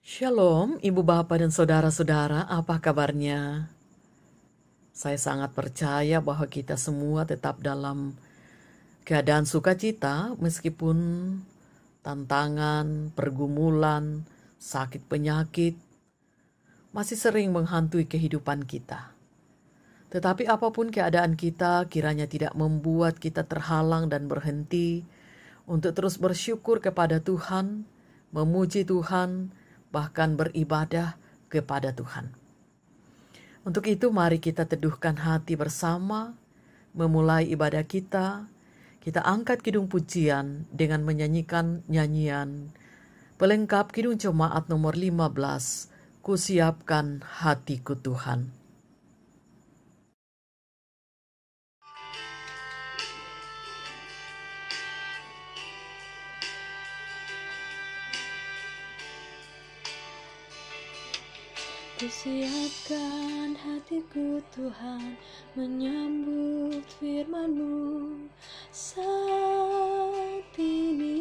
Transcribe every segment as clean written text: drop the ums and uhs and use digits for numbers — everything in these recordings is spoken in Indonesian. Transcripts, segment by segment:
Shalom, Ibu Bapak dan Saudara-saudara, apa kabarnya? Saya sangat percaya bahwa kita semua tetap dalam keadaan sukacita meskipun tantangan, pergumulan, sakit penyakit masih sering menghantui kehidupan kita. Tetapi apapun keadaan kita, kiranya tidak membuat kita terhalang dan berhenti untuk terus bersyukur kepada Tuhan, memuji Tuhan, bahkan beribadah kepada Tuhan. Untuk itu mari kita teduhkan hati bersama, memulai ibadah kita. Kita angkat kidung pujian dengan menyanyikan nyanyian pelengkap kidung jemaat nomor 15, Kusiapkan Hatiku Tuhan. Kusiapkan hatiku Tuhan menyambut firman-Mu saat ini.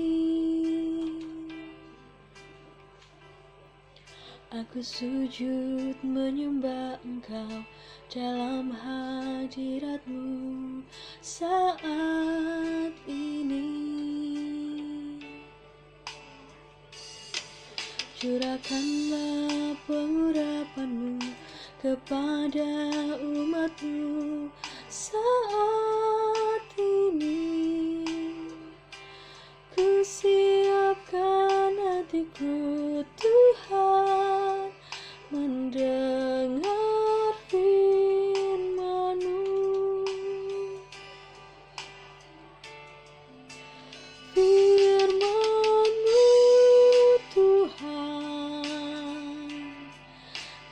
Aku sujud menyembah Engkau dalam hadirat-Mu saat ini. Curahkanlah pengurapan-Mu kepada umat-Mu saat ini. Kusiapkan hatiku Tuhan mendengar firman-Mu. Firman-Mu Tuhan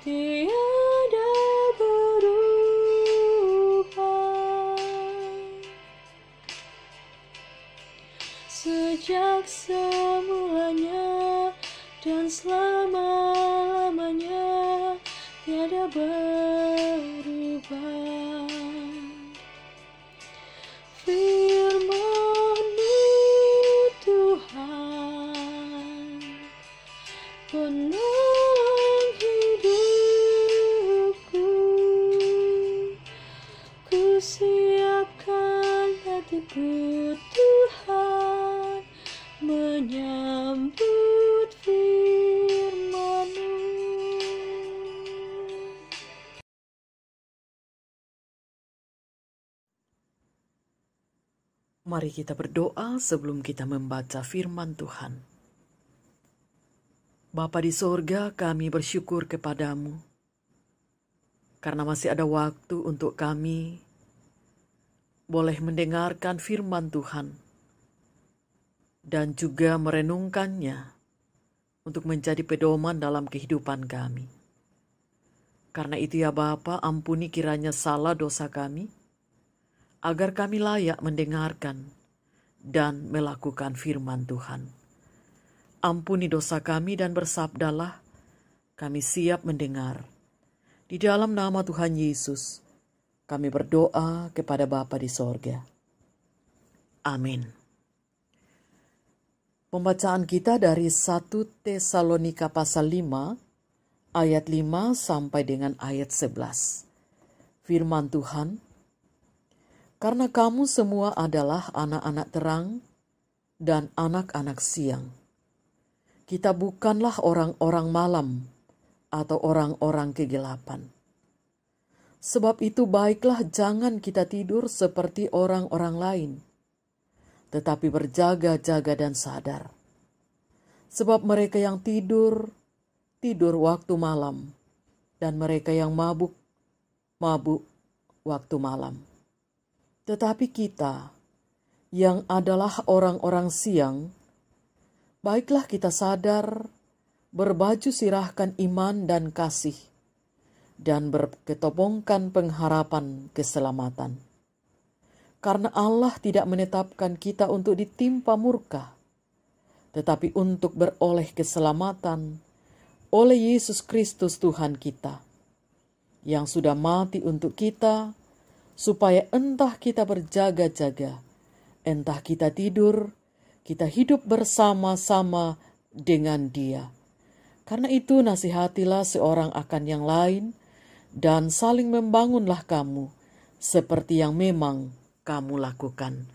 tiada berubah, sejak semulanya dan selama-lamanya tiada berubah. Firman-Mu Tuhan penolong hidupku. Kusiapkan hatiku Tuhan menyambut firman-Mu. Mari kita berdoa sebelum kita membaca firman Tuhan. Bapa di sorga, kami bersyukur kepadamu karena masih ada waktu untuk kami boleh mendengarkan firman Tuhan dan juga merenungkannya untuk menjadi pedoman dalam kehidupan kami. Karena itu ya Bapa, ampuni kiranya salah dosa kami, agar kami layak mendengarkan dan melakukan firman Tuhan. Ampuni dosa kami dan bersabdalah, kami siap mendengar. Di dalam nama Tuhan Yesus, kami berdoa kepada Bapa di sorga. Amin. Pembacaan kita dari 1 Tesalonika pasal 5, ayat 5 sampai dengan ayat 11. Firman Tuhan, karena kamu semua adalah anak-anak terang dan anak-anak siang. Kita bukanlah orang-orang malam atau orang-orang kegelapan. Sebab itu baiklah jangan kita tidur seperti orang-orang lain, tetapi berjaga-jaga dan sadar. Sebab mereka yang tidur, tidur waktu malam, dan mereka yang mabuk, mabuk waktu malam. Tetapi kita, yang adalah orang-orang siang, baiklah kita sadar, berbaju sirahkan iman dan kasih, dan berketopongkan pengharapan keselamatan. Karena Allah tidak menetapkan kita untuk ditimpa murka, tetapi untuk beroleh keselamatan oleh Yesus Kristus Tuhan kita, yang sudah mati untuk kita, supaya entah kita berjaga-jaga, entah kita tidur, kita hidup bersama-sama dengan Dia. Karena itu nasihatilah seorang akan yang lain dan saling membangunlah kamu seperti yang memang kamu lakukan.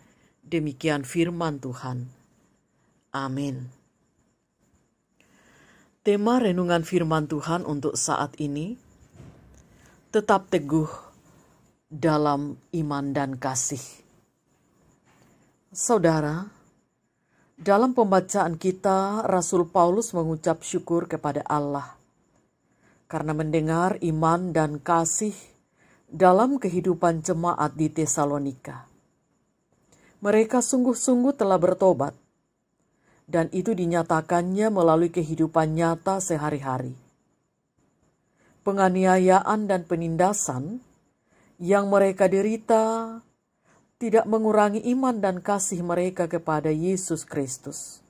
Demikian firman Tuhan. Amin. Tema renungan firman Tuhan untuk saat ini, tetap teguh dalam iman dan kasih. Saudara, dalam pembacaan kita, Rasul Paulus mengucap syukur kepada Allah karena mendengar iman dan kasih dalam kehidupan jemaat di Tesalonika. Mereka sungguh-sungguh telah bertobat, dan itu dinyatakannya melalui kehidupan nyata sehari-hari. Penganiayaan dan penindasan yang mereka derita tidak mengurangi iman dan kasih mereka kepada Yesus Kristus.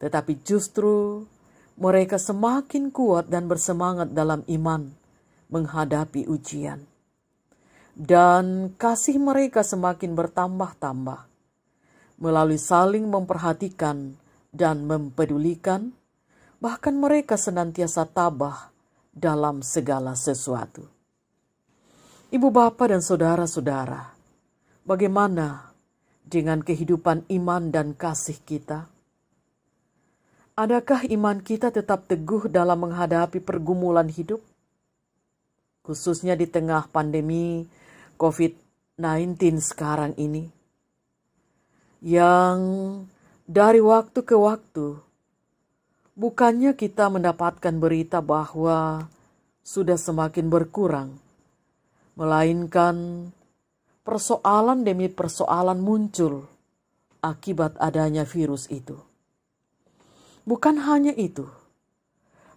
Tetapi justru mereka semakin kuat dan bersemangat dalam iman menghadapi ujian. Dan kasih mereka semakin bertambah-tambah melalui saling memperhatikan dan mempedulikan, bahkan mereka senantiasa tabah dalam segala sesuatu. Ibu bapa dan saudara-saudara, bagaimana dengan kehidupan iman dan kasih kita? Adakah iman kita tetap teguh dalam menghadapi pergumulan hidup? Khususnya di tengah pandemi COVID-19 sekarang ini. Yang dari waktu ke waktu, bukannya kita mendapatkan berita bahwa sudah semakin berkurang, melainkan persoalan demi persoalan muncul akibat adanya virus itu. Bukan hanya itu,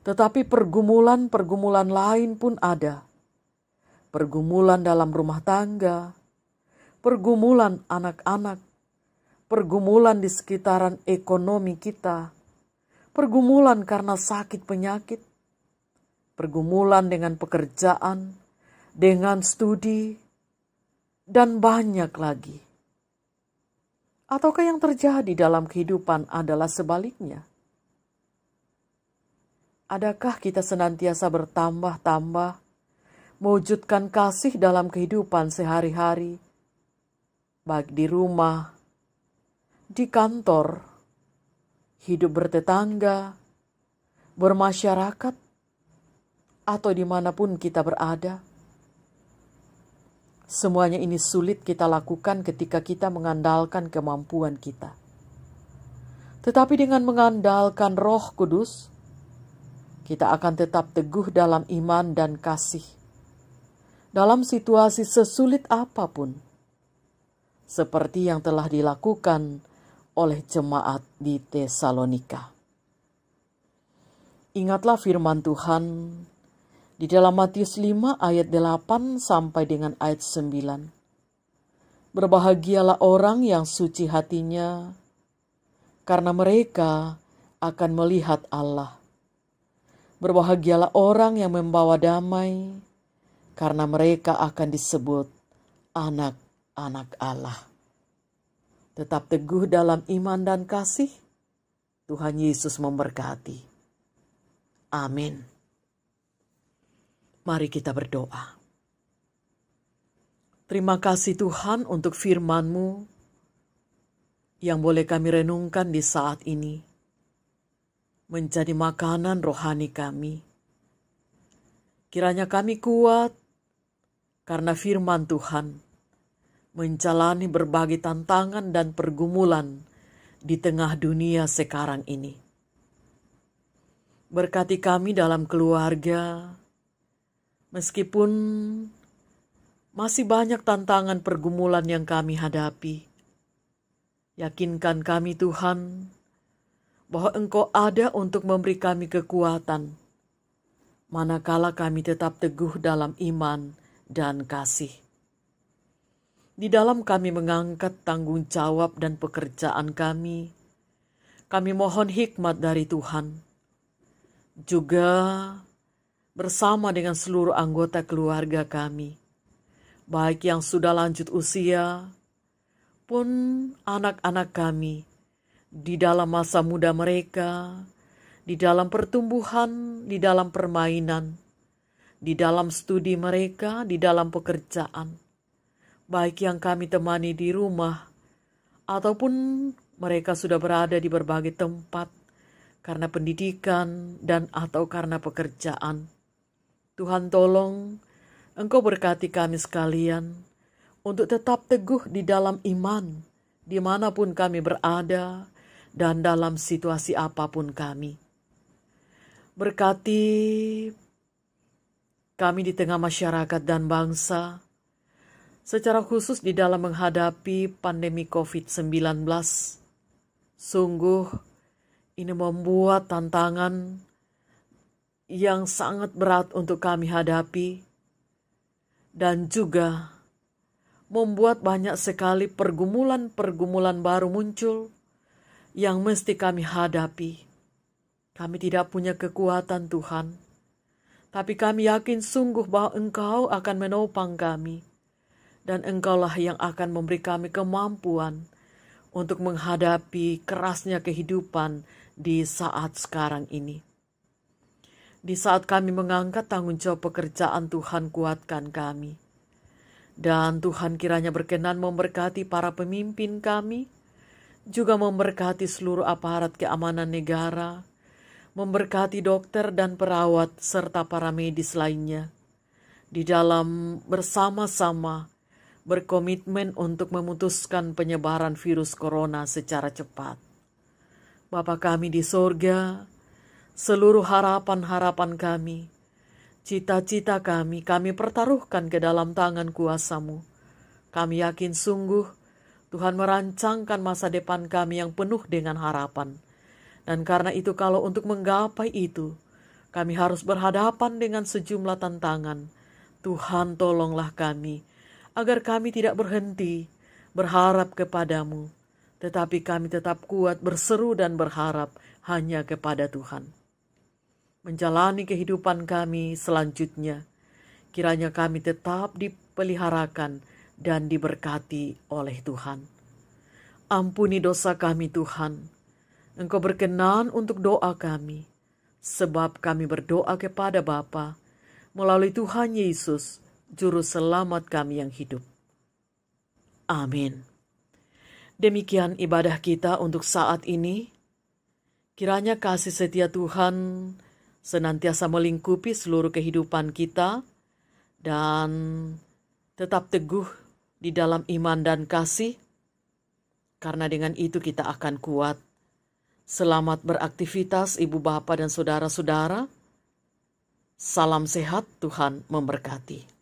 tetapi pergumulan-pergumulan lain pun ada. Pergumulan dalam rumah tangga, pergumulan anak-anak, pergumulan di sekitaran ekonomi kita, pergumulan karena sakit penyakit, pergumulan dengan pekerjaan, dengan studi, dan banyak lagi. Ataukah yang terjadi dalam kehidupan adalah sebaliknya? Adakah kita senantiasa bertambah-tambah, mewujudkan kasih dalam kehidupan sehari-hari, baik di rumah, di kantor, hidup bertetangga, bermasyarakat, atau dimanapun kita berada? Semuanya ini sulit kita lakukan ketika kita mengandalkan kemampuan kita. Tetapi dengan mengandalkan Roh Kudus, kita akan tetap teguh dalam iman dan kasih. Dalam situasi sesulit apapun, seperti yang telah dilakukan oleh jemaat di Tesalonika. Ingatlah firman Tuhan di dalam Matius 5 ayat 8 sampai dengan ayat 9. Berbahagialah orang yang suci hatinya, karena mereka akan melihat Allah. Berbahagialah orang yang membawa damai, karena mereka akan disebut anak-anak Allah. Tetap teguh dalam iman dan kasih. Tuhan Yesus memberkati. Amin. Mari kita berdoa. Terima kasih Tuhan untuk firman-Mu yang boleh kami renungkan di saat ini, menjadi makanan rohani kami. Kiranya kami kuat karena firman Tuhan, menjalani berbagai tantangan dan pergumulan di tengah dunia sekarang ini. Berkati kami dalam keluarga, meskipun masih banyak tantangan pergumulan yang kami hadapi. Yakinkan kami Tuhan, bahwa Engkau ada untuk memberi kami kekuatan, manakala kami tetap teguh dalam iman dan kasih. Di dalam kami mengangkat tanggung jawab dan pekerjaan kami mohon hikmat dari Tuhan. Juga bersama dengan seluruh anggota keluarga kami, baik yang sudah lanjut usia, pun anak-anak kami, di dalam masa muda mereka, di dalam pertumbuhan, di dalam permainan, di dalam studi mereka, di dalam pekerjaan, baik yang kami temani di rumah, ataupun mereka sudah berada di berbagai tempat karena pendidikan dan atau karena pekerjaan. Tuhan tolong Engkau berkati kami sekalian untuk tetap teguh di dalam iman, dimanapun kami berada dan dalam situasi apapun kami. Berkati kami di tengah masyarakat dan bangsa, secara khusus di dalam menghadapi pandemi COVID-19. Sungguh ini membuat tantangan yang sangat berat untuk kami hadapi dan juga membuat banyak sekali pergumulan-pergumulan baru muncul yang mesti kami hadapi. Kami tidak punya kekuatan Tuhan, tapi kami yakin sungguh bahwa Engkau akan menopang kami, dan Engkaulah yang akan memberi kami kemampuan untuk menghadapi kerasnya kehidupan di saat sekarang ini. Di saat kami mengangkat tanggung jawab pekerjaan, Tuhan kuatkan kami. Dan Tuhan kiranya berkenan memberkati para pemimpin kami, juga memberkati seluruh aparat keamanan negara, memberkati dokter dan perawat serta para medis lainnya, di dalam bersama-sama berkomitmen untuk memutuskan penyebaran virus corona secara cepat. Bapa kami di sorga, seluruh harapan-harapan kami, cita-cita kami pertaruhkan ke dalam tangan kuasa-Mu. Kami yakin sungguh Tuhan merancangkan masa depan kami yang penuh dengan harapan. Dan karena itu kalau untuk menggapai itu, kami harus berhadapan dengan sejumlah tantangan. Tuhan tolonglah kami, agar kami tidak berhenti berharap kepadamu, tetapi kami tetap kuat berseru dan berharap hanya kepada Tuhan. Menjalani kehidupan kami selanjutnya, kiranya kami tetap dipeliharakan dan diberkati oleh Tuhan. Ampuni dosa kami Tuhan, Engkau berkenan untuk doa kami, sebab kami berdoa kepada Bapa melalui Tuhan Yesus, Juru Selamat kami yang hidup. Amin. Demikian ibadah kita untuk saat ini. Kiranya kasih setia Tuhan senantiasa melingkupi seluruh kehidupan kita dan tetap teguh di dalam iman dan kasih, karena dengan itu kita akan kuat. Selamat beraktivitas Ibu Bapa dan saudara-saudara. Salam sehat, Tuhan memberkati.